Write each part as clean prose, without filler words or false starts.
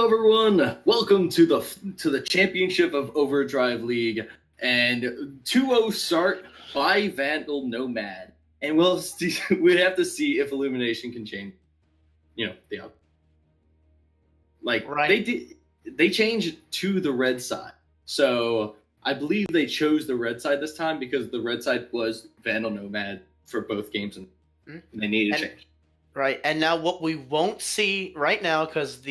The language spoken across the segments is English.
Hello, everyone. Welcome to the championship of Overdrive League and 2-0 start by Vandal NoMad. And we'd have to see if Illumination can change. The outcome. Right. They changed to the red side. So I believe they chose the red side this time because the red side was Vandal NoMad for both games, and they needed to change. Right, and now what we won't see right now, because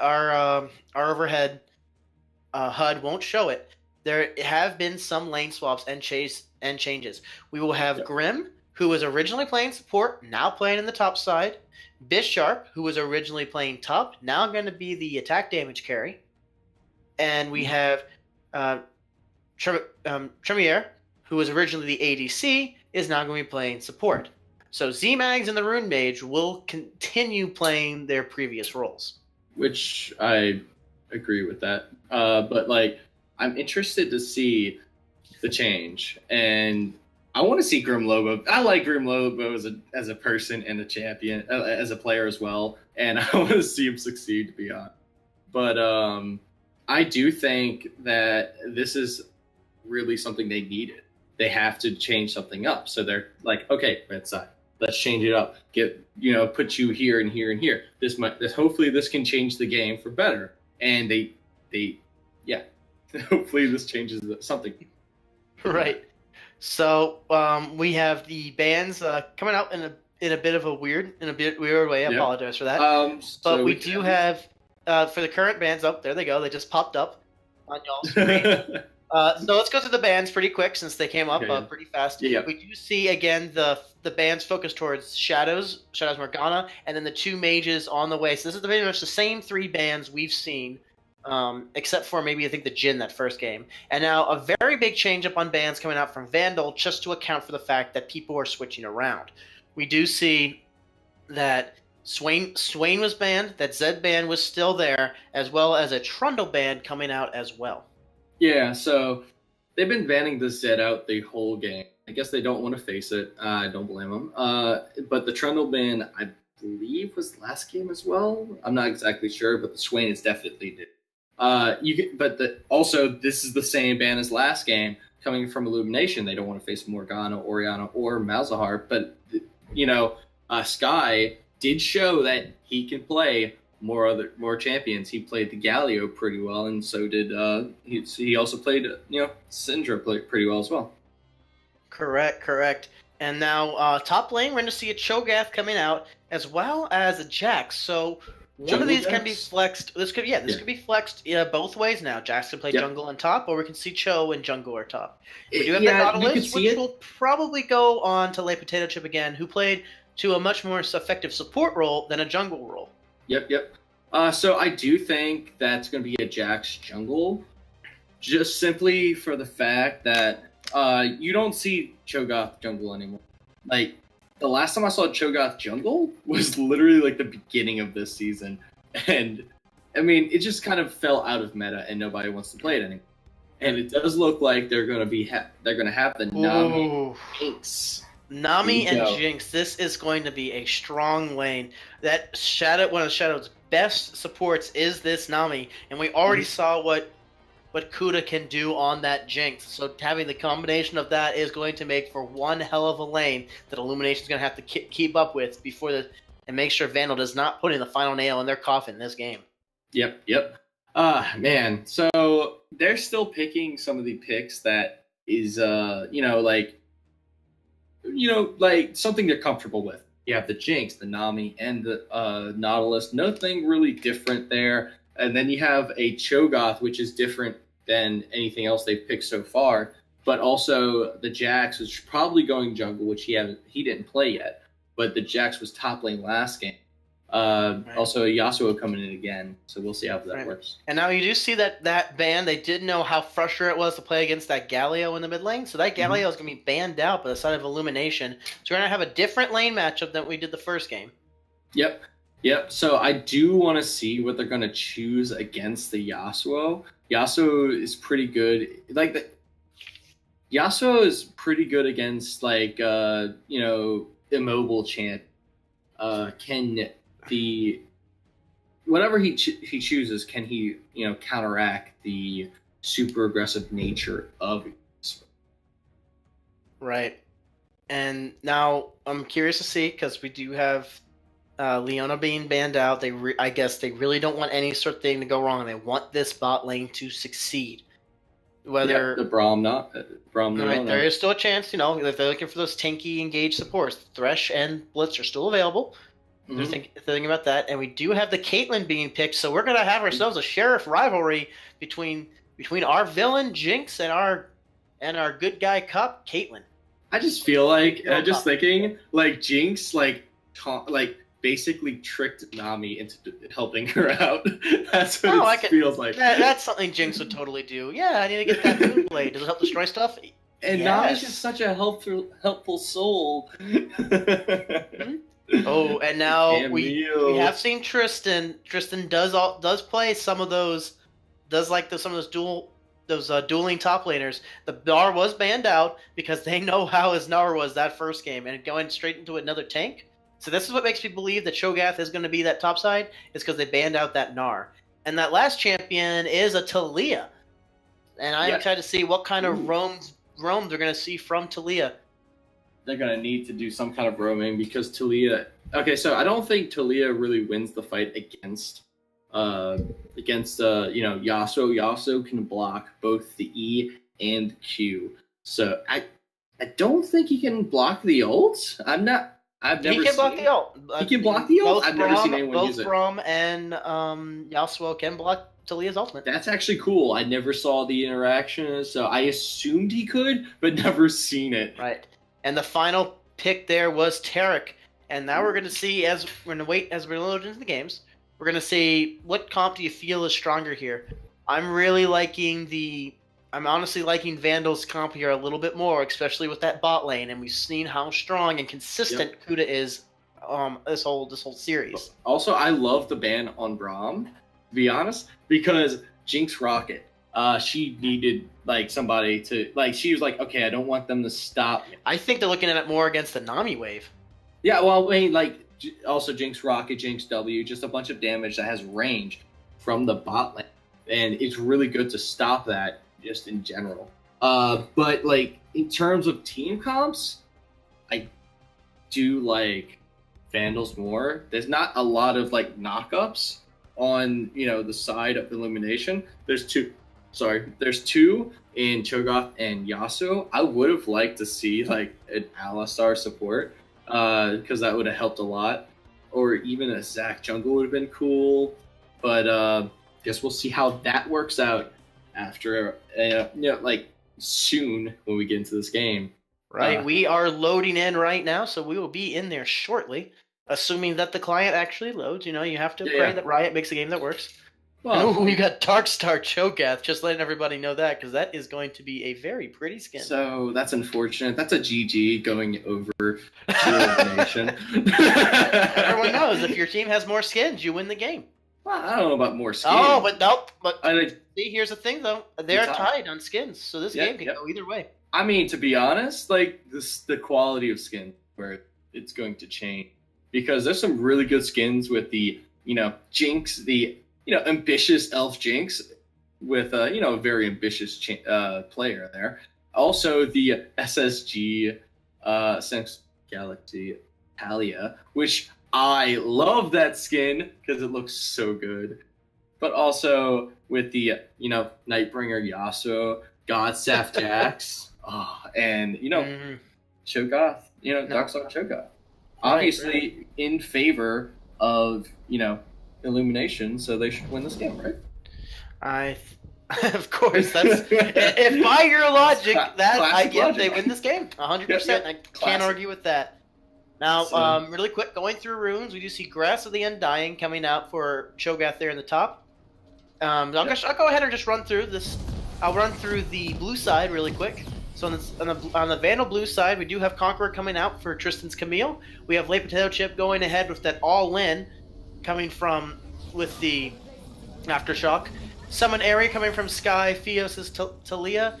our overhead HUD won't show it. There have been some lane swaps and changes. We will have Grim, who was originally playing support, now playing in the top side. Bisharp, who was originally playing top, now going to be the attack damage carry. And we have Tremiere, who was originally the ADC, is now going to be playing support. So Z-Mags and the Rune Mage will continue playing their previous roles. Which I agree with that. But I'm interested to see the change. And I want to see Grim Lobo. I like Grim Lobo as a person and a champion, as a player as well. And I want to see him succeed, to be honest. But I do think that this is really something they needed. They have to change something up. So they're like, okay, red side. Let's change it up. Put you here and here and here. Hopefully this can change the game for better. And hopefully this changes something. Right. So we have the bans coming out in a bit weird way. I apologize for that. But we do have for the current bans. Oh, there they go. They just popped up on y'all's screen. So let's go through the bans pretty quick since they came up pretty fast. Yeah. We do see again the bans focus towards Shadows Morgana, and then the two mages on the way. So this is pretty much the same three bans we've seen, except for maybe I think the Jhin that first game. And now a very big change up on bans coming out from Vandal, just to account for the fact that people are switching around. We do see that Swain was banned, that Zed ban was still there, as well as a Trundle ban coming out as well. Yeah, so they've been banning the Zed out the whole game. I guess they don't want to face it. I don't blame them. But the Trundle ban, I believe, was last game as well. I'm not exactly sure, but the Swain is definitely did. Also, this is the same ban as last game, coming from Illumination. They don't want to face Morgana, Orianna, or Malzahar. But Sky did show that he can play more champions. He played the Galio pretty well, and so did he also played Syndra played pretty well as well. Correct. And now top lane, we're going to see a Cho'Gath coming out as well as a Jax. So one of these can be flexed. This could be flexed both ways now. Jax can play jungle and top, or we can see Cho and jungle or top. We do have the Nautilus, which will probably go on to lay Potato Chip again, who played to a much more effective support role than a jungle role. Yep. So I do think that's going to be a Jax jungle, just simply for the fact that you don't see Cho'Gath jungle anymore. Like, the last time I saw Cho'Gath jungle was literally like the beginning of this season. And, I mean, it just kind of fell out of meta and nobody wants to play it anymore. And it does look like they're going to have the Nami Jinx. Nami and Jinx, this is going to be a strong lane. One of Shadow's best supports is this Nami, and we already saw what Kuda can do on that Jinx. So having the combination of that is going to make for one hell of a lane that Illumination's going to have to keep up with and make sure Vandal does not put in the final nail in their coffin this game. Yep. Man. So they're still picking some of the picks that is, something they're comfortable with. You have the Jinx, the Nami, and the Nautilus. Nothing really different there. And then you have a Cho'Gath, which is different than anything else they've picked so far. But also the Jax is probably going jungle, which he didn't play yet. But the Jax was top lane last game. Right. Also Yasuo coming in again, so we'll see how that works. And now you do see that ban. They did know how frustrating it was to play against that Galio in the mid lane, so that Galio is going to be banned out by the side of Illumination. So we're going to have a different lane matchup than we did the first game. Yep. So I do want to see what they're going to choose against the Yasuo. Yasuo is pretty good. Yasuo is pretty good against immobile champ. Can the whatever he chooses, can he counteract the super aggressive nature of Right. And now I'm curious to see, because we do have Leona being banned out. I guess they really don't want any sort of thing to go wrong. They want this bot lane to succeed. Whether the Braum not Braum right, there is still a chance, if they're looking for those tanky engaged supports, Thresh and Blitz are still available. Mm-hmm. They're thinking about that, and we do have the Caitlyn being picked, so we're gonna have ourselves a sheriff rivalry between our villain Jinx and our good guy Cup, Caitlyn. I just feel like thinking like Jinx basically tricked Nami into helping her out. That's what it feels like. That's something Jinx would totally do. Yeah, I need to get that Moonblade. Does it help destroy stuff? And Nami's just such a helpful soul. Oh, and now we have seen Tristan. Tristan does play some of those. Does like some of those dueling top laners. The Gnar was banned out because they know how his Gnar was that first game, and going straight into another tank. So this is what makes me believe that Cho'Gath is going to be that top side, is because they banned out that Gnar. And that last champion is a Taliyah. And I'm excited to see what kind of roams they're going to see from Taliyah. They're going to need to do some kind of roaming because Taliyah... Okay, so I don't think Taliyah really wins the fight against Yasuo. Yasuo can block both the E and Q. So I don't think he can block the ult. I've never He can block the ult. He can block the ult? I've never seen anyone use it. Both Braum and Yasuo can block Taliyah's ultimate. That's actually cool. I never saw the interaction, so I assumed he could, but never seen it. Right. And the final pick there was Taric. And now we're going to see, as we're loading into the games, we're going to see what comp do you feel is stronger here. I'm honestly liking Vandal's comp here a little bit more, especially with that bot lane, and we've seen how strong and consistent Kuda is this whole series. Also, I love the ban on Braum, to be honest, because Jinx Rocket, she needed somebody to she was like, okay, I don't want them to stop. I think they're looking at it more against the Nami wave. Yeah, well, I mean, also Jinx Rocket, Jinx W, just a bunch of damage that has range from the bot lane, and it's really good to stop that just in general. But in terms of team comps, I do like Vandals more. There's not a lot of knockups on the side of Illumination. There's two in Cho'Gath and Yasuo. I would have liked to see an Alistar support, because that would have helped a lot. Or even a Zac jungle would have been cool. But guess we'll see how that works out after soon when we get into this game. Right, we are loading in right now, so we will be in there shortly, assuming that the client actually loads. You have to pray that Riot makes a game that works. Well, we got Darkstar Cho'Gath, just letting everybody know that, because that is going to be a very pretty skin. So that's unfortunate. That's a GG going over to Illumination. Everyone knows if your team has more skins, you win the game. Well, I don't know about more skins. Oh, but nope. But see, here's the thing, though. They're tied on skins, so this game can go either way. I mean, to be honest, the quality of skin where it's going to change, because there's some really good skins with the Jinx, the ambitious elf Jinx with a very ambitious player there. Also the SSG Sense Galaxy Talia, which I love that skin because it looks so good. But also with the Nightbringer Yasuo, Godstaff Jax, and Cho'Gath, Darkstar Cho'Gath. Obviously in favor of Illumination, so they should win this game, right? Of course, that's if by your logic, logic. They win this game 100%. I can't argue with that. Now, really quick, going through runes, we do see Grass of the Undying coming out for Cho'Gath there in the top. I'll go ahead and just run through this. I'll run through the blue side really quick. So on the Vandal blue side, we do have Conqueror coming out for Tristan's Camille. We have Late Potato Chip going ahead with that all-in coming from with the Aftershock. Summon Airy coming from Sky, Fios' Taliyah.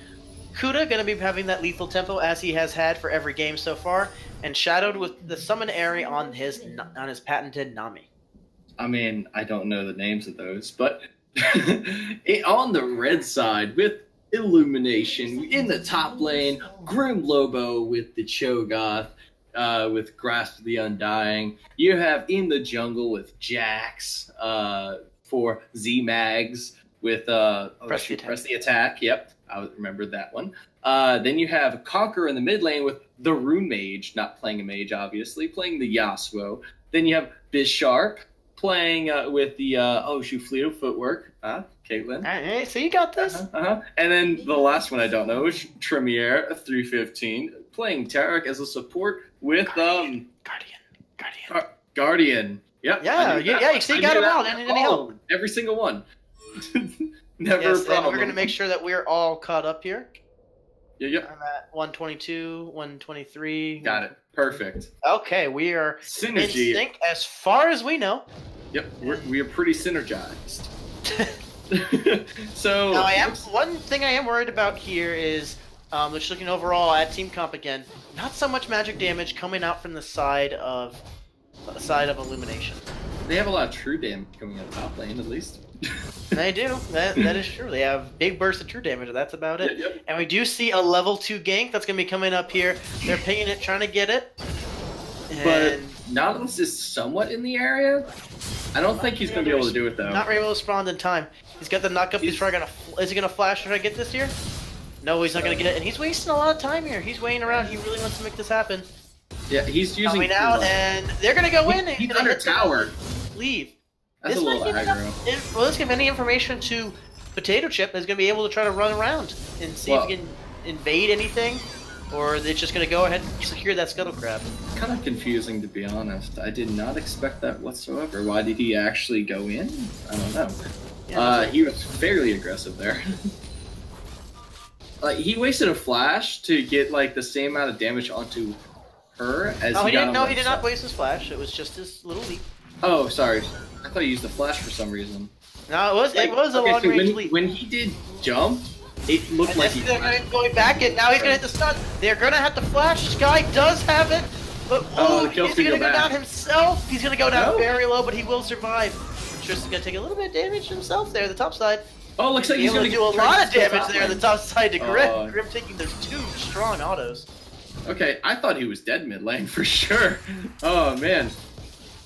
Kuda going to be having that lethal tempo as he has had for every game so far, and Shadowed with the Summon Airy on his patented Nami. I mean, I don't know the names of those, but on the red side with Illumination in the top lane, Grim Lobo with the Cho'Gath, with Grasp of the Undying. You have in the jungle with Jax for Z-Mags with Press the Attack. Yep, I remember that one. Then you have Conqueror in the mid lane with the Rune Mage, not playing a mage, obviously, playing the Yasuo. Then you have Bisharp playing with the Fleet of Footwork. Caitlyn. Hey, so you got this. And then the last one I don't know is Tremere 315 playing Tarek as a support with Guardian. Yep. Yeah, you see, you got them all. Didn't need any help. Every single one. Never yes, a problem. We're gonna make sure that we're all caught up here. Yeah. I'm at 122, 123. Got it. Perfect. Okay, we are synergy. In sync as far as we know. Yep, we are pretty synergized. So now one thing I am worried about here is just looking overall at team comp again. Not so much magic damage coming out from the side of Illumination. They have a lot of true damage coming out of top lane, at least. They do. That is true. They have big bursts of true damage. That's about it. Yep. And we do see a level 2 gank that's going to be coming up here. They're pinging it, trying to get it. But Nautilus is somewhat in the area. I don't think he's going to be able to do it, though. Not able to spawn in time. He's got the knock up. He's probably going to... Is he going to flash try to get this here? No, he's not going to get it. And he's wasting a lot of time here. He's waiting around. He really wants to make this happen. Yeah, he's using... Coming out, and they're going to go in. He's under tower. Leave. That's a little aggro. Well, let's give any information to Potato Chip that's going to be able to try to run around and see if he can invade anything, or it's just going to go ahead and secure that Scuttle Crab. Kind of confusing, to be honest. I did not expect that whatsoever. Why did he actually go in? I don't know. Yeah, he was fairly aggressive there. He wasted a flash to get the same amount of damage onto her as he got on he did not waste his flash. It was just his little leap. Oh, sorry. I thought he used the flash for some reason. No, it was a long range leap. When he did jump, it looked like he was going back, and now he's going to hit the stun. They're going to have to flash. Sky does have it, but he's going to go down himself. He's going to go down very low, but he will survive. Tristan's going to take a little bit of damage himself there, the top side. Oh, looks like he's going to do a lot of damage there on the top side to Grim. Grim taking those 2 strong autos. Okay, I thought he was dead mid lane for sure. Oh, man.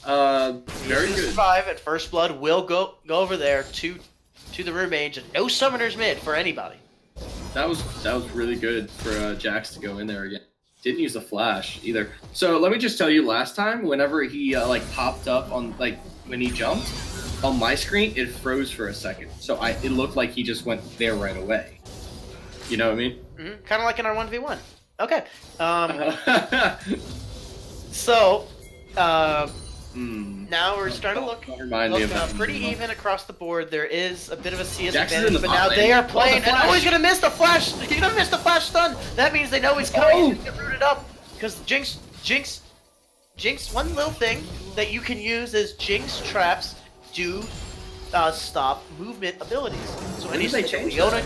Very good. Survive at first blood. Will go over there to the Rune Mage, and no summoners mid for anybody. That was really good for Jax to go in there again. Didn't use the flash either. So let me just tell you, last time, whenever he popped up on when he jumped on my screen, it froze for a second. So it looked like he just went there right away. You know what I mean? Mm-hmm. Kind of like in our 1v1. Okay. So. Now we're starting to look pretty even across the board. There is a bit of a CS advantage, but now they are playing, and he's going to miss the flash. He's going to miss the flash stun. That means they know he's coming. He's going to get rooted up because Jinx. One little thing that you can use is Jinx traps do stop movement abilities. So when did they change that?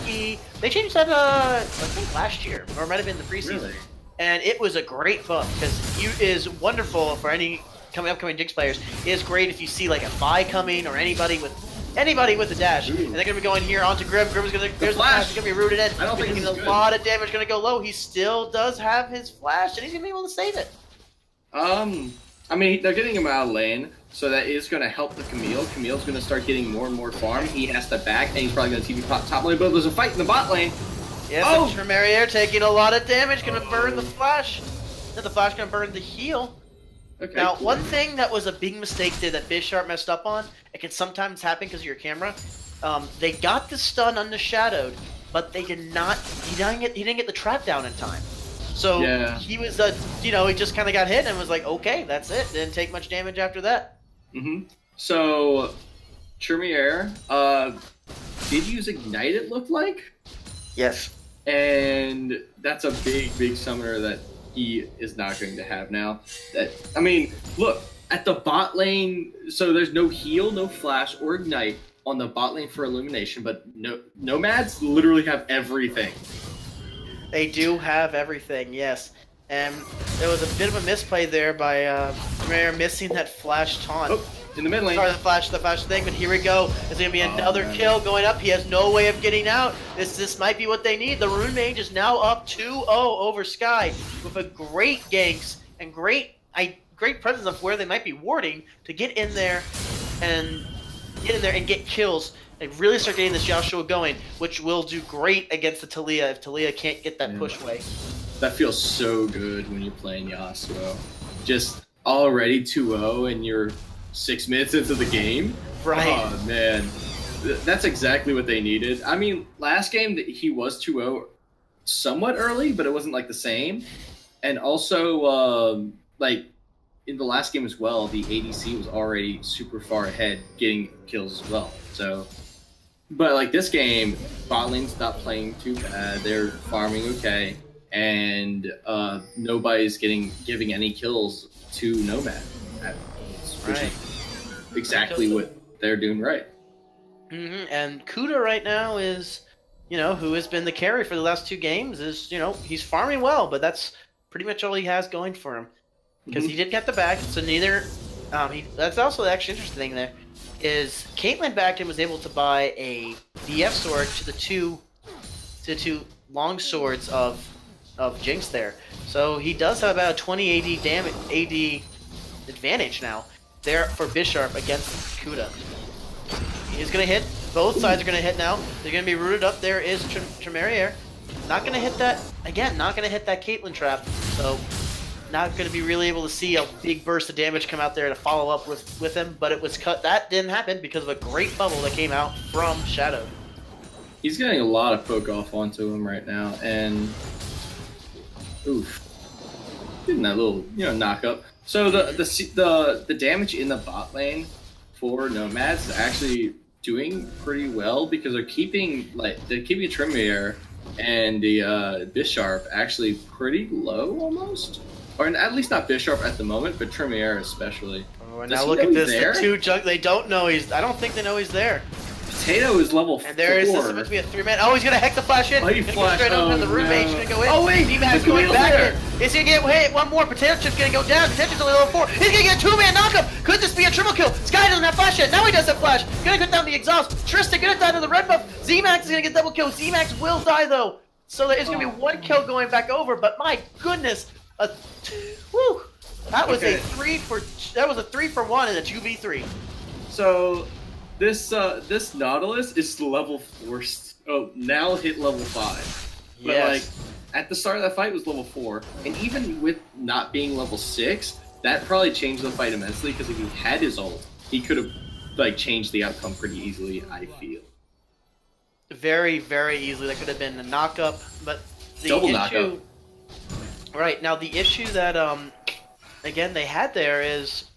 They changed that I think last year, or it might have been the preseason. Really? And it was a great buff because it is wonderful for any upcoming Jinx players. It is great if you see a Vi coming or anybody with a dash. And they're gonna be going here onto Grim. Grim's gonna there's the flash. He's gonna be rooted in. I don't think he's a lot of damage gonna go low. He still does have his flash, and he's gonna be able to save it. I mean, they're getting him out of lane, so that is going to help the Camille. Camille's going to start getting more and more farm. He has to back, and he's probably going to TP top lane, but there's a fight in the bot lane. Yes, Tremere taking a lot of damage, going to burn the flash. Then the flash going to burn the heal. Okay, now, one thing that was a big mistake there that Bisharp messed up on, it can sometimes happen because of your camera, they got the stun unshadowed, but they did not, he didn't get the trap down in time. So he was, he just kind of got hit and was like, okay, that's it. Didn't take much damage after that. So, Tremere did use Ignite, it looked like? Yes. And that's a big summoner that he is not going to have now. I mean, look, at the bot lane, so there's no heal, no flash, or Ignite on the bot lane for Illumination, but NoMads literally have everything. They do have everything, yes. And there was a bit of a misplay there by Tremere missing that flash taunt. in the mid lane. Sorry, the flash thing, but here we go. There's gonna be another man. kill going up. He has no way of getting out. This might be what they need. The Rune Mage is now up 2-0 over Sky with a great ganks and great presence of where they might be warding to get in there and get kills. They really start getting this Joshua going, which will do great against the Taliyah if Taliyah can't get that push away. That feels so good when you're playing Yasuo. Just already 2-0 and you're 6 minutes into the game. Right. Oh man, that's exactly what they needed. I mean, last game he was 2-0 somewhat early, but it wasn't like the same. And also, like in the last game as well, the ADC was already super far ahead, getting kills as well. So, but like this game, bot lane's not playing too bad. They're farming okay, and nobody's giving any kills to NoMad, which is exactly what they're doing right. And Kuda right now is, who has been the carry for the last 2 games, is, he's farming well, but that's pretty much all he has going for him. Because he did get the back, so neither. That's also the actually interesting thing there, is Caitlyn backed and was able to buy a DF sword to the two long swords of Jinx there. So he does have about a 20 AD advantage now there for Bisharp against Kuda. He's gonna hit. Both sides are gonna hit now. They're gonna be rooted up. There is Tremere. Not gonna hit that again. Not gonna hit that Caitlyn trap. So. Not going to be really able to see a big burst of damage come out there to follow up with him, but it was cut. That didn't happen because of a great bubble that came out from Shadow. He's getting a lot of poke off onto him right now, and oof, getting that little knock up. So the damage in the bot lane for Nomads is actually doing pretty well because they're keeping Tremere and the Bisharp actually pretty low almost. Or at least not Bisharp at the moment, but Tremere especially. Oh, and now look at this. The 2 junk. They don't know he's. I don't think they know he's there. Potato is level 4. And there is this supposed to be a 3-man. Oh, he's gonna hex the flash in. Oh, he flashed. Straight over to the Rune Mage. Gonna go in. Oh wait, D-Mag's going back in. Is he gonna get hit? One more. Potato Chip's gonna go down. Potato Chip's only level 4. He's gonna get a 2-man knockup. Could this be a triple kill? Sky doesn't have flash yet. Now he does have flash. Gonna cut down the exhaust. Tristan gonna die to the red buff. Z-Max is gonna get double kill. Z-Max will die though. So there is gonna be 1 kill going back over. But my goodness. Woo! That was a 3 for 1 and a 2v3. So this Nautilus is level 4. Oh, now hit level 5. But Yes. at the start of that fight was level 4, and even with not being level 6, that probably changed the fight immensely because if he had his ult, he could have changed the outcome pretty easily. I feel Very, very easily. That could have been a knock-up, but the double issue, knockup. Right now, the issue that again they had there is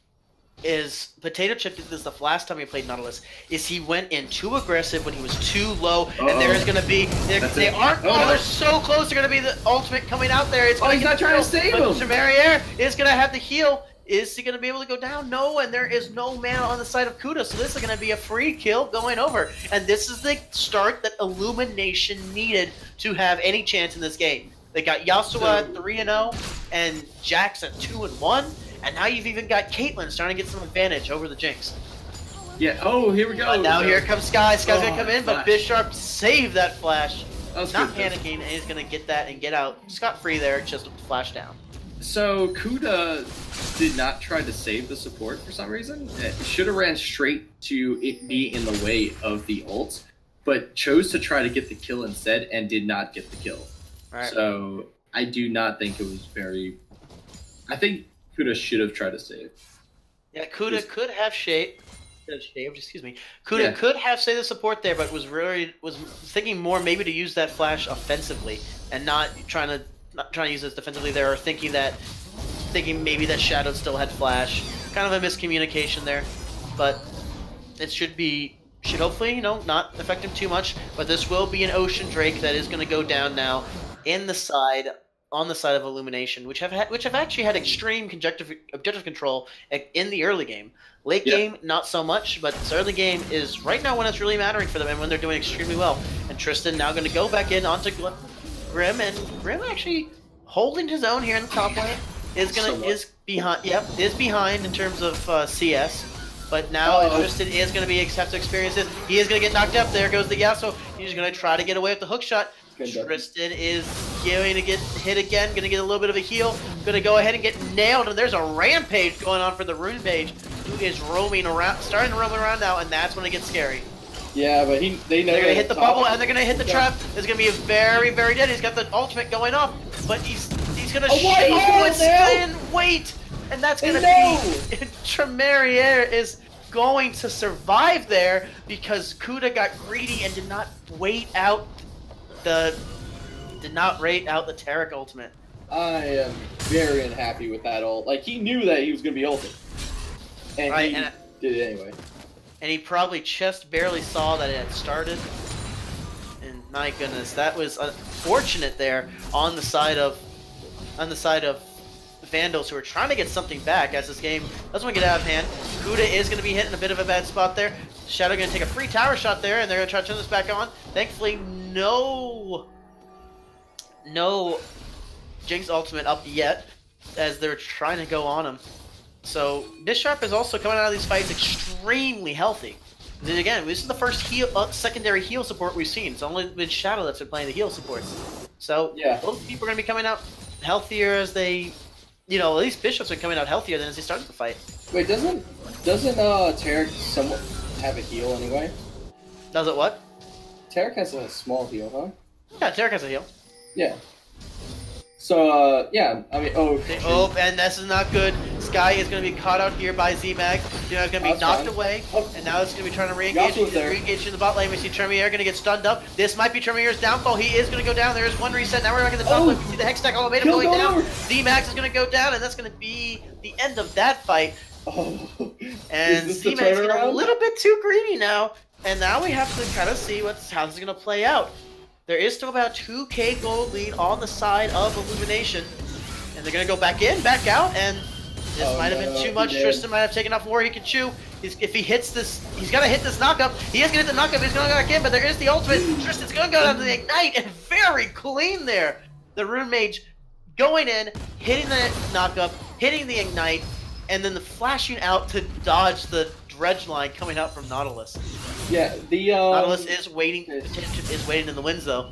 Potato Chip did this the last time he played Nautilus. Is he went in too aggressive when he was too low, and there's gonna be they aren't. Oh, they're so close. They're gonna be the ultimate coming out there. It's he's not trying to save him. Tremere is gonna have the heal. Is he gonna be able to go down? No, and there is no mana on the side of Kuda, so this is gonna be a free kill going over. And this is the start that Illumination needed to have any chance in this game. They got Yasuo at 3-0 and Jax at 2-1, and now you've even got Caitlyn starting to get some advantage over the Jinx. Yeah. Oh, here we go. But now here comes Sky. Sky's gonna come in, flash. but Bisharp saved that flash. That Not good. panicking, and he's gonna get that and get out scot-free there, just with the flash down. So Kuda did not try to save the support for some reason. It should have ran straight to it be in the way of the ult, but chose to try to get the kill instead and did not get the kill. Right. So I do not think it was very. I think Kuda should have tried to save. Yeah, Kuda could have shaved. Kuda could have saved the support there, but was thinking more maybe to use that flash offensively and not trying to use this defensively there, or thinking maybe that Shadow still had flash. Kind of a miscommunication there, but it should hopefully not affect him too much. But this will be an Ocean Drake that is going to go down now on the side of Illumination, which have actually had extreme objective control in the early game. Late game, not so much, but this early game is right now when it's really mattering for them and when they're doing extremely well. And Tristan now going to go back in onto Grim, and Grim actually holding his own here in the top lane. Is behind in terms of CS. But now Tristan is going to have to experience this. He is going to get knocked up. There goes the Yasuo. He's going to try to get away with the hook shot. Tristan is going to get hit again. Going to get a little bit of a heal. Going to go ahead and get nailed. And there's a rampage going on for the Rune Mage, who is roaming around, starting to roam around now, and that's when it gets scary. Yeah, but they're going to hit the bubble, and they're going to hit the trap. It's going to be very, very dead. He's got the ultimate going off, but he's going to wait, and that's going to be Tremere is going to survive there because Kuda got greedy and did not wait out the Taric ultimate. I am very unhappy with that ult. Like, he knew that he was going to be ulted, and he did it anyway. And he probably just barely saw that it had started. And my goodness, that was unfortunate there on the side of Vandals, who are trying to get something back as this game doesn't want to get out of hand. Kuda is going to be hit in a bit of a bad spot there. Shadow going to take a free tower shot there, and they're going to try to turn this back on. Thankfully, no Jinx ultimate up yet, as they're trying to go on him. So Bisharp is also coming out of these fights extremely healthy. And again, this is the first secondary heal support we've seen. It's only been Shadow that's been playing the heal supports. So yeah, both people are going to be coming out healthier as they, at least Bishop's been coming out healthier than as he started the fight. Wait, doesn't Taric somewhat have a heal anyway? Does it what? Taric has a small heal, huh? Yeah, Taric has a heal. Yeah. So, yeah, I mean, and this is not good. Sky is going to be caught out here by Z-Mag. He's going to be knocked away, and now it's going to be trying to re-engage. Re-engage in the bot lane. We see Tremere going to get stunned up. This might be Tremere's downfall. He is going to go down. There is one reset. Now we're back in the top lane. We see the Hex Stack ultimatum going down. Z-Max is going to go down, and that's going to be the end of that fight. And Z-Max is getting a little bit too greedy now, and now we have to kind of see how this is going to play out. There is still about 2k gold lead on the side of Illumination. And they're going to go back in, back out, and this might have been too much. Tristan might have taken off more he can chew. If he hits this, he's got to hit this knockup. He is going to hit the knockup, he's going to go back in, but there is the ultimate. Tristan's going to go down to the Ignite, and very clean there. The Rune Mage going in, hitting the knockup, hitting the Ignite, and then the flashing out to dodge the dredge line coming out from Nautilus. Yeah, the Nautilus is waiting in the winds though.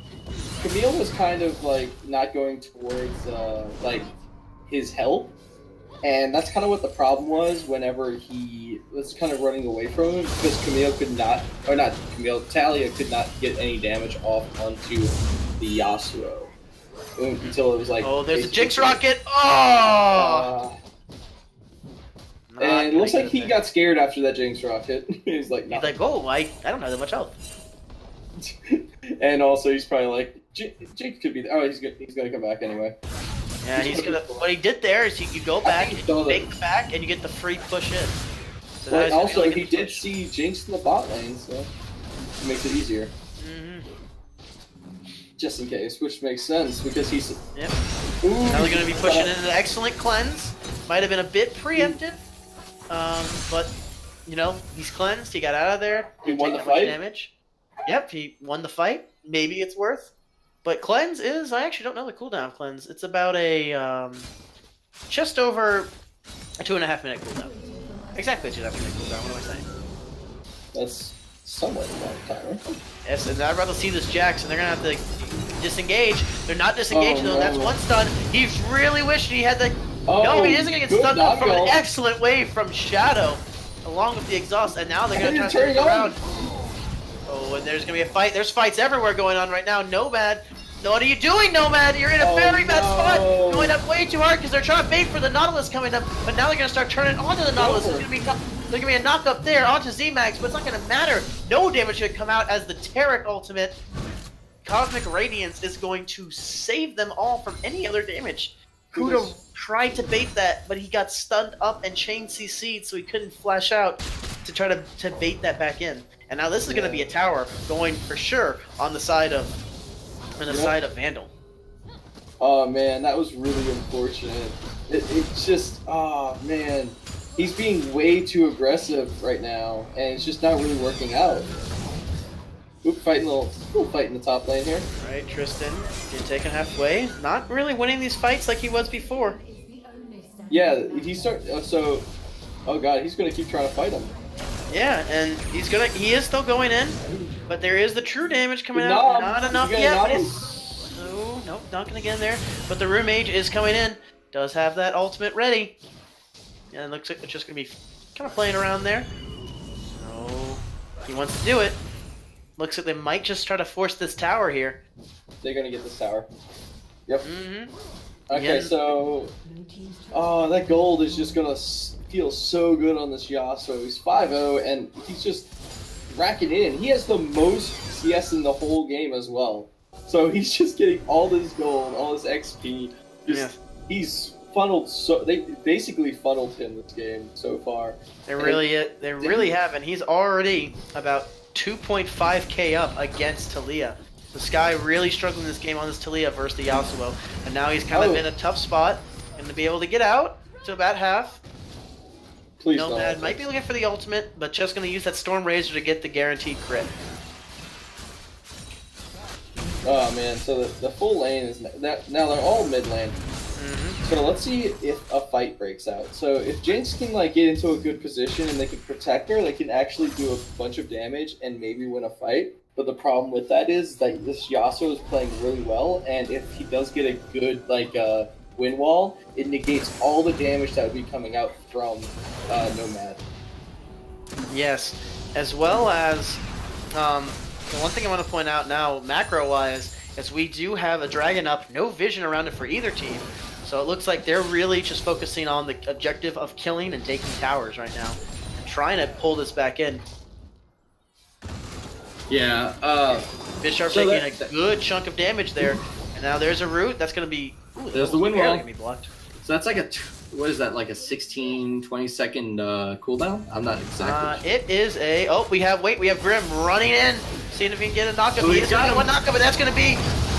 Camille was kind of like not going towards like his help, and that's kind of what the problem was whenever he was kind of running away from him, because Talia could not get any damage off onto the Yasuo until it was like, oh, there's a Jinx rocket. Oh. And it looks like he got scared after that Jinx rocket. He's like, nah. He's like, oh, I don't have that much health. And also, he's probably like, Jinx could be there. Oh, he's gonna come back anyway. Yeah, he's gonna. What he did there is you go back, you make the back, and you get the free push in. So well, also, really he did see Jinx in the bot lane, so it makes it easier. Just in case, which makes sense because he's. Yep. Ooh, now they're gonna be pushing in an excellent cleanse. Might have been a bit preemptive. But, he's cleansed, he got out of there, he won the fight? Damage. Yep, he won the fight, maybe it's worth. But cleanse is, I actually don't know the cooldown of cleanse, it's about a, just over a 2.5 minute cooldown. Exactly a 2.5 minute cooldown, what am I saying? That's somewhat a long time. Yes, and I'd rather see this Jax, and they're gonna have to disengage. They're not disengaging though, that's one stun. He's really wishing he had the... no, he isn't going to get stunned up from an excellent wave from Shadow, along with the exhaust, and now they're going to try to turn it around. Oh, and there's going to be a fight. There's fights everywhere going on right now. NoMad, what are you doing, NoMad? You're in a very bad spot. Going up way too hard because they're trying to bait for the Nautilus coming up, but now they're going to start turning onto the Nautilus. There's going to be a knock up there onto Z-Max, but it's not going to matter. No damage should come out as the Taric ultimate. Cosmic Radiance is going to save them all from any other damage. Kuda tried to bait that, but he got stunned up and chain CC'd, so he couldn't flash out to try to bait that back in. And now this is going to be a tower going for sure on the side of side of Vandal. Oh man, that was really unfortunate. It's just, oh man, he's being way too aggressive right now, and it's just not really working out. Little fight in the top lane here. Alright, Tristan, get taken halfway. Not really winning these fights like he was before. Yeah, he oh god, he's gonna keep trying to fight him. Yeah, and he is still going in, but there is the true damage coming Good out. knob. Not enough You yet, got but him. it's nope, not gonna get in there. But the Rune Mage is coming in. Does have that ultimate ready. And it looks like it's just gonna be kind of playing around there. So he wants to do it. Looks like they might just try to force this tower here. They're gonna get this tower. Yep. Mm-hmm. Okay, Yeah. so that gold is just gonna feel so good on this Yasuo. He's 5-0 and he's just racking in. He has the most CS in the whole game as well. So he's just getting all this gold, all this XP. He's funneled they basically funneled him this game so far. They really have, and he's already about 2.5k up against Taliyah. The Sky really struggling this game on this Taliyah versus the Yasuo, and now he's kind of in a tough spot, and to be able to get out to about half. Please NoMad might be looking for the ultimate, but just going to use that Storm Razor to get the guaranteed crit. Oh man, so the full lane is now they're all mid lane. So let's see if a fight breaks out. So if Jinx can get into a good position and they can protect her, they can actually do a bunch of damage and maybe win a fight. But the problem with that is that this Yasuo is playing really well, and if he does get a good win wall, it negates all the damage that would be coming out from NoMad. Yes, as well as the one thing I want to point out now, macro-wise, is we do have a dragon up, no vision around it for either team. So it looks like they're really just focusing on the objective of killing and taking towers right now, and trying to pull this back in. Yeah. Bisharp taking a good chunk of damage there, and now there's a root that's going to be. Ooh, there's the win wall. Gonna be blocked. So that's like what is that, like a 16, 20 second cooldown? I'm not exactly. It is a. Oh, we have Grim running in, seeing if he can get a knockup. Oh, He is got him. one knockup, but that's going to be.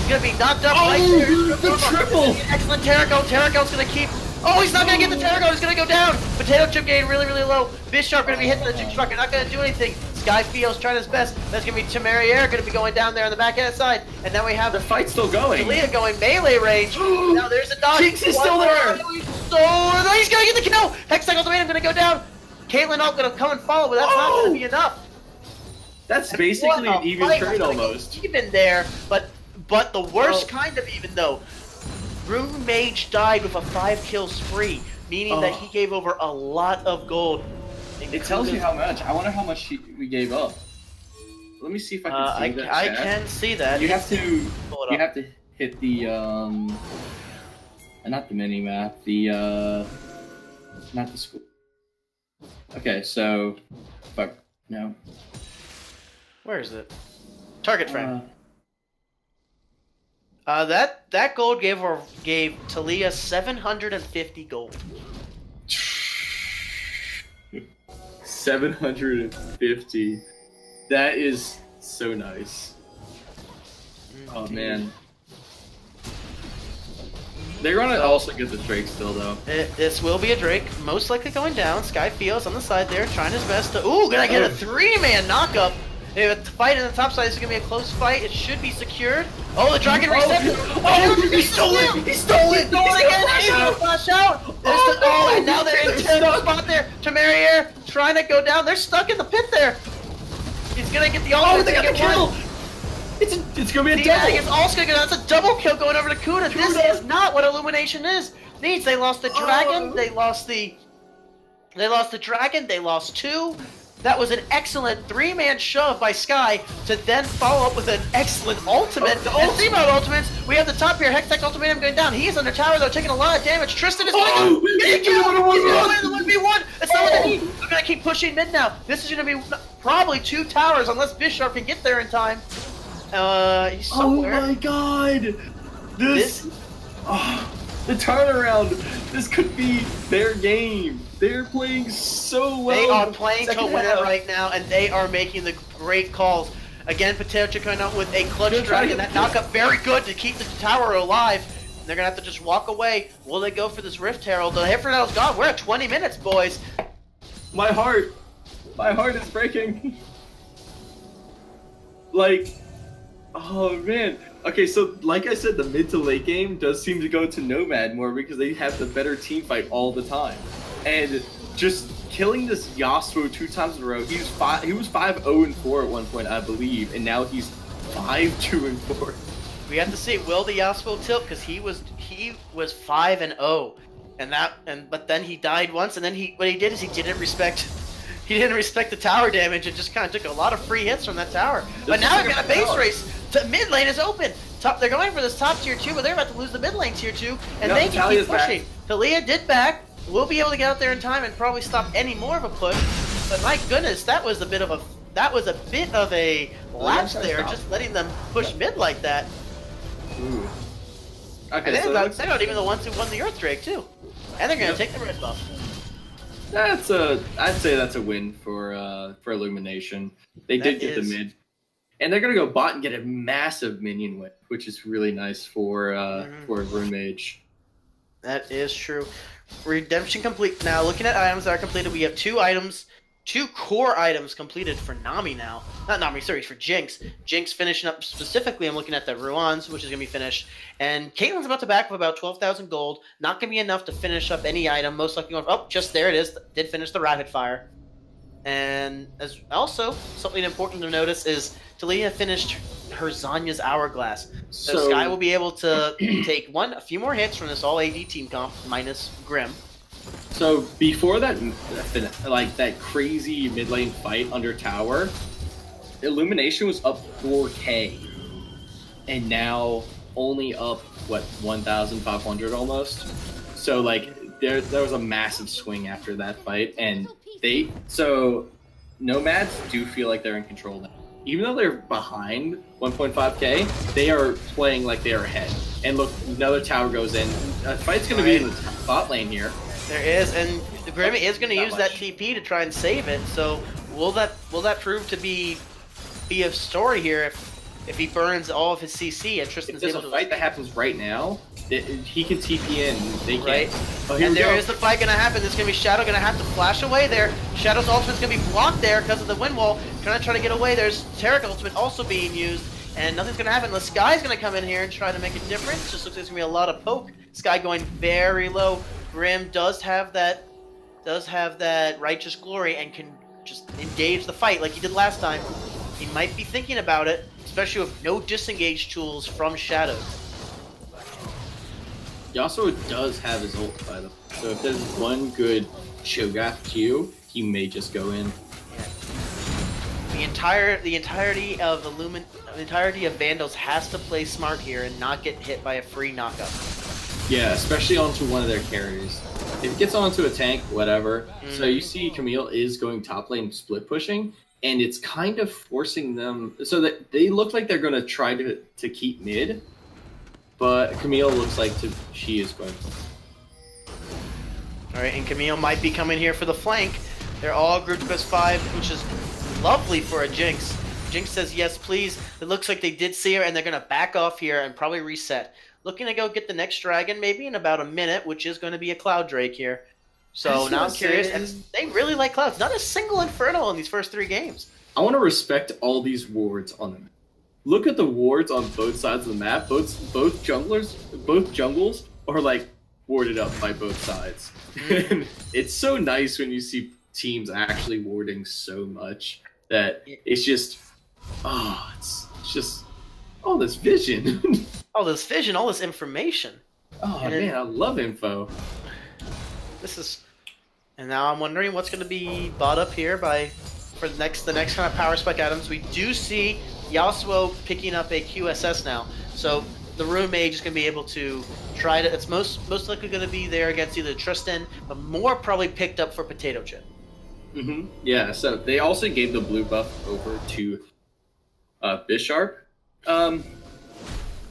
He's going to be knocked up right Oh, there. the triple! Excellent Terrago. Terrago's going to keep. Oh, he's not going to get the Terrago. He's going to go down. Potato chip gain really, really low. Bisharp going to be hitting the truck. Not going to do anything. Sky Fio's trying his best. That's going to be Temeriere going to be going down there on the back end side. And then we have The fight's still going. Taliyah going melee range. Now there's a dodge. Jinx is still there. So he's going to get the kill. Hextech Ultimatum going to go down. Caitlyn Alt going to come and follow, but that's not going to be enough. That's basically an even trade almost. Even there, but the worst kind of even though. Rune Mage died with a 5-kill spree, meaning that he gave over a lot of gold. It tells you how much. I wonder how much we gave up. Let me see if I can see that. I can see that. You have to. Pull it You up. have to hit the not the mini map. The not the school. Okay, so fuck no. Where is it? Target frame. That gold gave Taliyah 750 gold. 750. That is so nice. Oh man. They're gonna also get the Drake still though. This will be a Drake, most likely going down. Sky Fios on the side there, trying his best to. Ooh, gonna get a 3-man knockup. The fight in the top side is gonna be a close fight. It should be secured. Oh, the dragon reset. Oh, he stole it! He stole it! Flash out! Oh, and now they're in the spot there. Temeriere trying to go down. They're stuck in the pit there. He's gonna get the ultimate. Oh, they got the kill! It's gonna be a double. It's also gonna go. That's a double kill going over to Kuda. This is not what Illumination needs. They lost the dragon. They lost the dragon. They lost 2. That was an excellent 3-man shove by Sky to then follow up with an excellent ultimate. And 3-man ultimates, we have the top here, Hextech Ultimatum going down. He is under tower though, taking a lot of damage. Tristan is going to get the 1v1. That's not what they need. They're going to keep pushing mid now. This is going to be probably 2 towers unless Bisharp can get there in time. He's somewhere. Oh my god! The turnaround! This could be their game! They're playing so well! They are playing to win it right now, and they are making the great calls. Again, Potato Chip coming out with a clutch dragon. That knockup very good to keep the tower alive. They're going to have to just walk away. Will they go for this Rift Herald? The Rift Herald's gone. We're at 20 minutes, boys. My heart is breaking. Oh man. Okay, so like I said, the mid to late game does seem to go to NoMad more because they have the better team fight all the time. And just killing this Yasuo 2 times in a row. He was 5-0-4 at one point, I believe, and now he's 5-2-4. We have to see, will the Yasuo tilt? Because he was 5-0, but then he died once, and then what he did is he didn't respect the tower damage and just kind of took a lot of free hits from that tower. But now they've got a base race. The mid lane is open. They're going for this top tier 2, but they're about to lose the mid lane tier 2, and they can keep pushing. Talia did back. We'll be able to get out there in time and probably stop any more of a push. But my goodness, that was a bit of a lapse there, just letting them push mid like that. Ooh. Okay, And so they're not even the ones who won the Earth Drake too, and they're gonna take the red buff. I'd say that's a win for Illumination. They did get the mid, and they're gonna go bot and get a massive minion win, which is really nice for Rune Mage. That is true. Redemption complete. Now, looking at items that are completed, we have 2 core items completed for Nami now. Not Nami, sorry, for Jinx. Jinx finishing up specifically, I'm looking at the Ruans, which is going to be finished. And Caitlyn's about to back up about 12,000 gold. Not going to be enough to finish up any item. Most likely going, oh, just there it is. Did finish the Rapid Fire. And as also, something important to notice is Talia finished her Zanya's Hourglass. So Skye will be able to take a few more hits from this all AD team comp, minus Grim. So before that crazy mid lane fight under tower, Illumination was up 4K, and now only up 1,500 almost. So there was a massive swing after that fight, and Nomads do feel like they're in control now. Even though they're behind 1.5K, they are playing like they are ahead. And look, another tower goes in. A fight's going to be in the bot lane here. There is, and Grim is going to use that TP to try and save it. So will that prove to be a story here if he burns all of his CC and Tristan's able to... If there's a fight that happens right now, he can TP in. They can't. Right. Oh, and there is the fight going to happen. There's going to be Shadow going to have to flash away there. Shadow's ultimate's going to be blocked there because of the wind wall. Trying to get away. There's Taric ultimate also being used. And nothing's going to happen unless Skye's going to come in here and try to make a difference. Just looks like there's going to be a lot of poke. Skye going very low. Grim does have that righteous glory and can just engage the fight like he did last time. He might be thinking about it, especially with no disengage tools from Shadow. Yasuo does have his ult by the way. So if there's one good Cho'Gath Q, he may just go in. The entirety of Vandals has to play smart here and not get hit by a free knockup. Yeah, especially onto one of their carries. If it gets onto a tank, whatever. So you see Camille is going top lane split pushing, and it's kind of forcing them so that they look like they're going to try to keep mid, but Camille looks like she is going to. All right, and Camille might be coming here for the flank. They're all grouped as 5, which is lovely for a Jinx. Jinx says yes, please. It looks like they did see her, and they're going to back off here and probably reset. Looking to go get the next dragon maybe in about a minute, which is going to be a Cloud Drake here. So now I'm curious, and they really like Clouds. Not a single Inferno in these first 3 games. I want to respect all these wards on the map. Look at the wards on both sides of the map. Both jungles are warded up by both sides. And it's so nice when you see teams actually warding so much that it's just all this vision. All this vision, all this information. Oh man, I love info. And now I'm wondering what's going to be bought up here for the next kind of power spike items. We do see Yasuo picking up a QSS now, so the Rune Mage is going to be able to try to. It's most likely going to be there against either Tristan, but more probably picked up for Potato Chip. Yeah. So they also gave the blue buff over to Bisharp.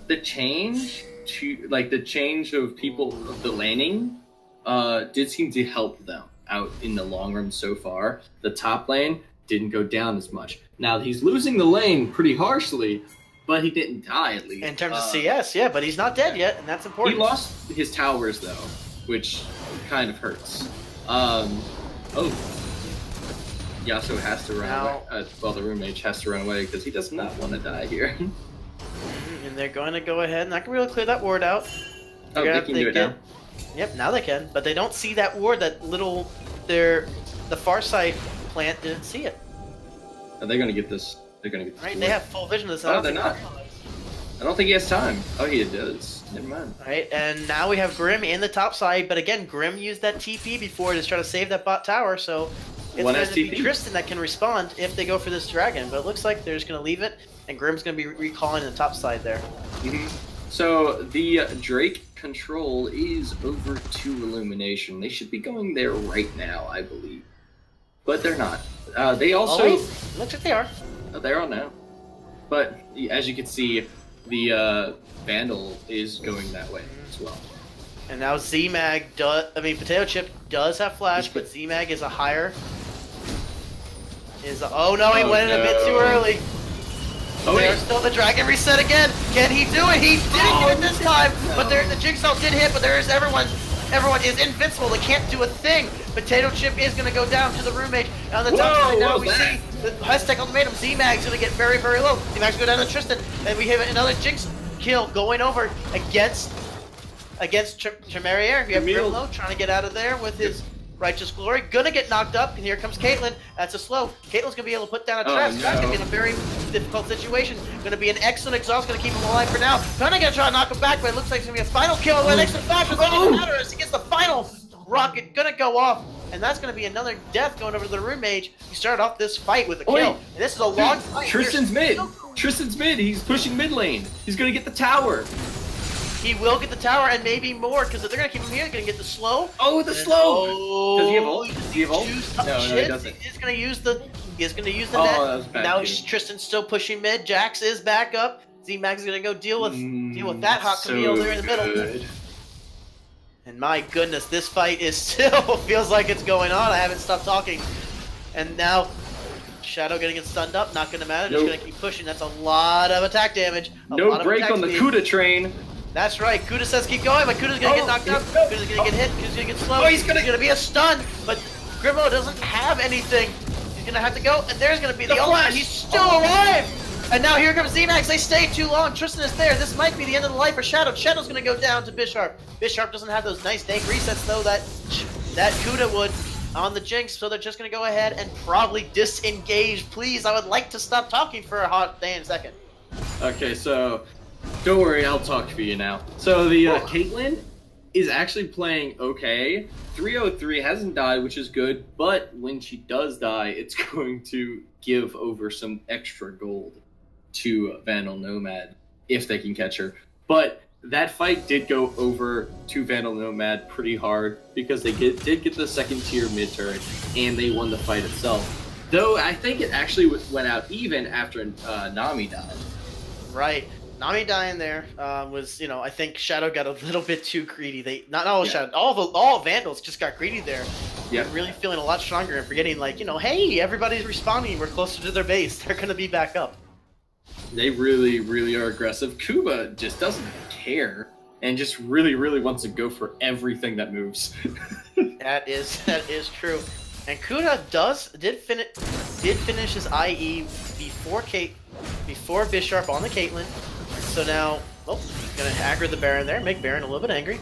The change of people of the laning did seem to help them out in the long run so far. The top lane didn't go down as much. Now he's losing the lane pretty harshly, but he didn't die at least. In terms of CS, yeah, but he's not dead yet, and that's important. He lost his towers though, which kind of hurts. Yasuo has to run away. The Rune Mage has to run away because he does not want to die here. And they're going to go ahead and I can really clear that ward out. They can do it now. Yep, now they can, but they don't see that ward. That little, the far side plant didn't see it. Are they gonna get this? They're gonna get this. Right, they have full vision of this. Oh, they're not. I don't think he has time. Oh, he does. Never mind. Right, and now we have Grim in the top side, but again, Grim used that TP before to try to save that bot tower, so it's One going to be STP. Tristan that can respond if they go for this dragon, but it looks like they're just going to leave it, and Grim's going to be recalling the top side there. So the Drake control is over to Illumination. They should be going there right now, I believe, but they're not. They also Looks like they are. they are now, but as you can see, the Vandal is going that way as well. And now Z-Mag does, Potato Chip does have flash, but Z-Mag is a higher. Oh no, he went in a bit too early. Oh, There's still the dragon reset again. Can he do it? He didn't get it this time. But the Jigsaw did hit, but there is everyone is invincible. They can't do a thing. Potato Chip is going to go down to the roommate. On the top side now we see the Hashtag ultimatum. Z-Mag's going to get very, very low. Z-Mag's going to go down to Tristan. And we have another Jinx kill going over against Tremerier. We have Grimlow trying to get out of there with his Righteous Glory. Gonna get knocked up, and here comes Caitlyn. That's a slow. Caitlyn's gonna be able to put down a trap. That's gonna be in a very difficult situation. Gonna be an excellent exhaust, gonna keep him alive for now. Kinda gonna try to knock him back, but it looks like it's gonna be a final kill with excellent flash. It doesn't even matter as he gets the final rocket gonna go off. And that's gonna be another death going over to the Rune Mage. He started off this fight with a kill. And this is a long fight. Tristan's mid. Tristan's mid. He's pushing mid lane. He's gonna get the tower. He will get the tower and maybe more, because if they're going to keep him here, they're going to get the slow. Oh, the slow! Does he have ult? Does he have ult? No, he doesn't. He's going to use the net. That was bad Now too. Tristan's still pushing mid. Jax is back up. Z-Mag's going to go deal with that hot Camille there in the middle. And my goodness, this fight is still feels like it's going on. I haven't stopped talking. And now Shadow getting it stunned up, not going to matter. Just going to keep pushing. That's a lot of attack damage. No break on the Kuda train. That's right. Kuda says keep going, but Kuda's gonna get knocked out. Kuda's gonna get hit. Kuda's gonna get slow. Oh, he's gonna be a stun, but Grimlow doesn't have anything. He's gonna have to go, and there's gonna be the ultimate. He's still alive! And now here comes Z-Max. They stayed too long. Tristan is there. This might be the end of the life for Shadow. Shadow's gonna go down to Bisharp. Bisharp doesn't have those nice dank resets though that Kuda would on the Jinx, so they're just gonna go ahead and probably disengage. Please, I would like to stop talking for a hot day and second. Okay, so don't worry, I'll talk for you now. So the Caitlyn is actually playing okay. 303 hasn't died, which is good, but when she does die, it's going to give over some extra gold to Vandal NoMad if they can catch her. But that fight did go over to Vandal NoMad pretty hard because they did get the second tier mid turret and they won the fight itself. Though I think it actually went out even after Nami died. Right. Nami dying there was, I think Shadow got a little bit too greedy. Not all Shadow, all Vandals just got greedy there. Yeah. Really feeling a lot stronger and forgetting, hey, everybody's responding. We're closer to their base. They're going to be back up. They really, really are aggressive. Kuba just doesn't care and just really, really wants to go for everything that moves. That is true. And Kuda did finish his IE before Bisharp on the Caitlyn. So now, he's gonna aggro the Baron there, make Baron a little bit angry.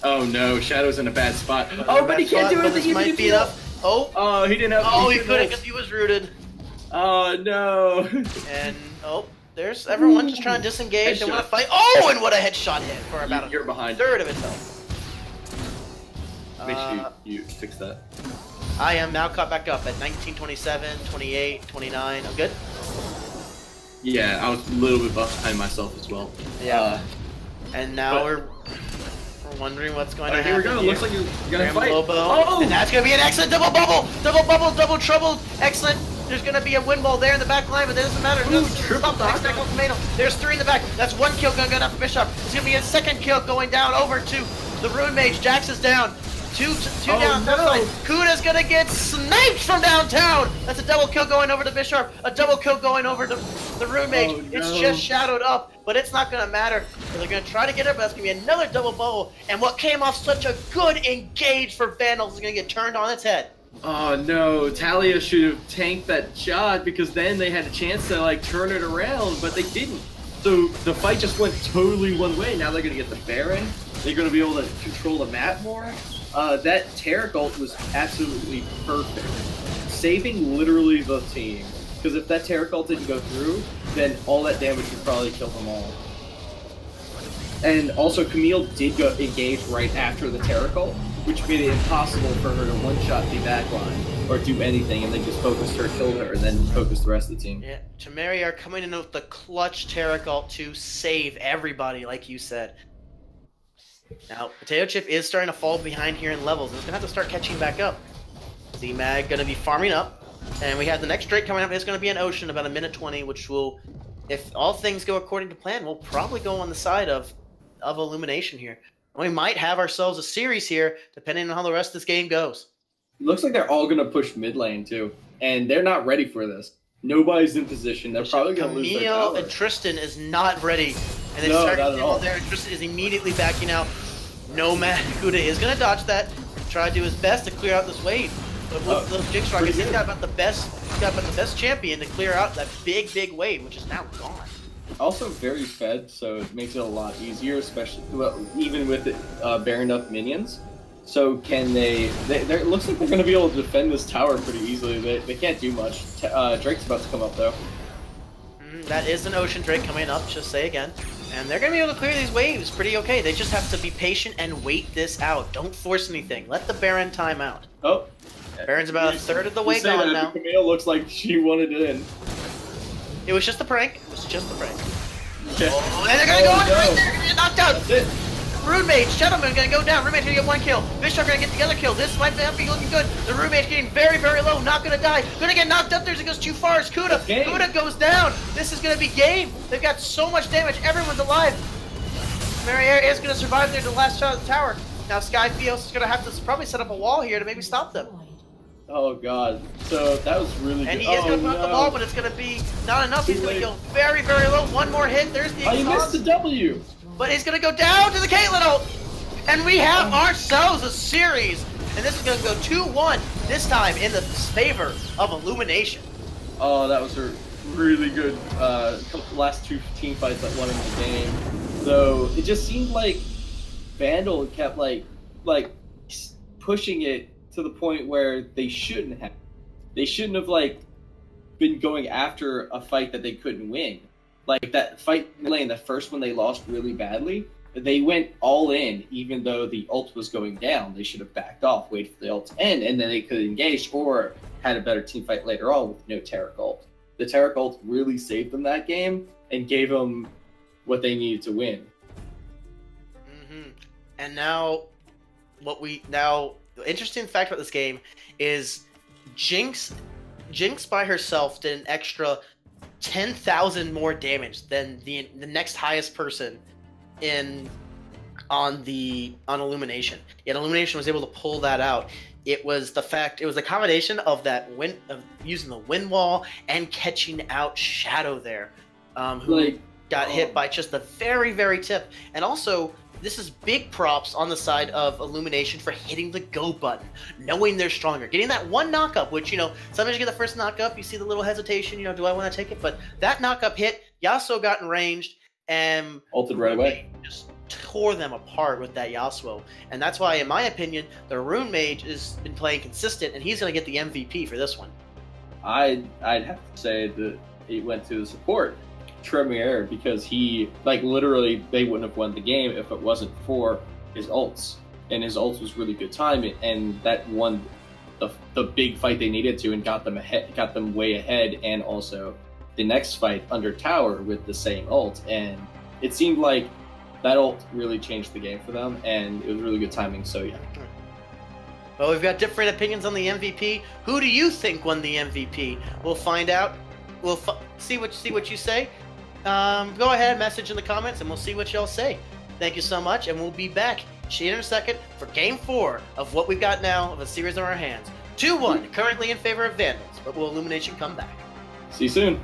Oh no, Shadow's in a bad spot. But he can't do anything. This might be enough. Oh, he didn't have. Oh, he couldn't because he was rooted. Oh no. And there's everyone just trying to disengage. They want to fight. Oh, and what a headshot hit for about You're behind. a third of his health. Make sure you fix that. I am now caught back up at 19, 27, 28, 29. I'm good. Yeah, I was a little bit behind myself as well. Yeah. And now we're wondering what's going to happen. Here we go. Looks like you're gonna fight. Oh! And that's gonna be an excellent double bubble, double trouble. Excellent. There's gonna be a windmill there in the back line, but it doesn't matter. Triple knockback ultimatum. There's 3 in the back. That's 1 kill gonna go down for Bishop. It's gonna be a second kill going down over to the Rune Mage. Jax is down. Two down. No. Kuda's gonna get sniped from downtown. That's a double kill going over to Bisharp. A double kill going over to the Rune Mage. Oh, no. It's just shadowed up, but it's not gonna matter. They're gonna try to get her, but that's gonna be another double bubble. And what came off such a good engage for Vandals is gonna get turned on its head. Oh no, Talia should have tanked that shot because then they had a chance to turn it around, but they didn't. So the fight just went totally one way. Now they're gonna get the Baron. They're gonna be able to control the map more. that Taric ult was absolutely perfect, saving literally the team. Because if that Taric ult didn't go through, then all that damage would probably kill them all. And also, Camille did go engage right after the Taric ult, which made it impossible for her to one-shot the backline or do anything, and they just focused her, killed her, and then focused the rest of the team. Yeah, Temeri are coming in with the clutch Taric ult to save everybody, like you said. Now, Potato Chip is starting to fall behind here in levels, and it's going to have to start catching back up. Z-Mag going to be farming up, and we have the next Drake coming up. It's going to be an Ocean, about 1:20, which will, if all things go according to plan, we'll probably go on the side of Illumination here. We might have ourselves a series here, depending on how the rest of this game goes. It looks like they're all going to push mid lane, too, and they're not ready for this. Nobody's in position. They're probably going to lose their Camille power. and Tristan is not ready. And they No, start not at all. there, and Tristan is immediately backing out. NoMad Kuda is going to dodge that, try to do his best to clear out this wave. But with little Jigsaw, he's got about the best champion to clear out that big wave, which is now gone. Also very fed, so it makes it a lot easier, especially even with it bearing up minions. So can it looks like they're going to be able to defend this tower pretty easily. They can't do much. Drake's about to come up though. That is an Ocean Drake coming up, just say again. And they're going to be able to clear these waves pretty okay. They just have to be patient and wait this out. Don't force anything. Let the Baron time out. Oh. Baron's about a third of the way gone now. Camille looks like she wanted it in. It was just a prank. It was just a prank. Yeah. Oh, and they're going to go on right there. They're going to get knocked out. That's it. Rune Mage, Gentleman going to go down. Rune Mage going to get 1 kill. Bishop going to get the other kill. This might not be looking good. The Rune Mage getting very low. Not going to die. Going to get knocked up there as it goes too far. It's Kuda. Kuda goes down. This is going to be game. They've got so much damage. Everyone's alive. Mariere is going to survive there to the last shot of the tower. Now Skyfios is going to have to probably set up a wall here to maybe stop them. Oh god. So that was really And good. he is going to put up the wall, but it's going to be not enough. He's going to go very low. One more hit. There's the exhaust. Oh, you missed the W. But he's going to go down to the Caitlyn ult. And we have ourselves a series. And this is going to go 2-1, this time in the favor of Illumination. Oh, that was a really good last 2 team fights that won in the game. Though it just seemed like Vandal kept like pushing it to the point where they shouldn't have. They shouldn't have been going after a fight that they couldn't win. Like that fight in the lane, the first one they lost really badly. They went all in, even though the ult was going down. They should have backed off, waited for the ult to end, and then they could have engaged or had a better team fight later on with no Taric ult. The Taric ult really saved them that game and gave them what they needed to win. And now, the interesting fact about this game is Jinx by herself did an extra 10,000 more damage than the next highest person on Illumination. Yet Illumination was able to pull that out. It was the combination of of using the wind wall and catching out Shadow there, who got hit by just the very tip. And also, this is big props on the side of Illumination for hitting the go button, knowing they're stronger, getting that one knock-up, which, sometimes you get the first knock-up, you see the little hesitation, do I want to take it? But that knock-up hit, Yasuo got enraged, and ulted right away. Just tore them apart with that Yasuo. And that's why, in my opinion, the Rune Mage has been playing consistent, and he's going to get the MVP for this one. I'd have to say that it went to the support. Tremiere, because he literally they wouldn't have won the game if it wasn't for his ults, and his ults was really good timing, and that won the big fight they needed to and got them way ahead, and also the next fight under tower with the same ult, and it seemed like that ult really changed the game for them, and it was really good timing. So yeah. Well, we've got different opinions on the MVP. Who do you think won the MVP? We'll find out. We'll see what you say. Go ahead, message in the comments, and we'll see what y'all say. Thank you so much, and we'll be back in a second for Game 4 of what we've got now of a series on our hands. 2-1, currently in favor of Vandals, but will Illumination come back? See you soon.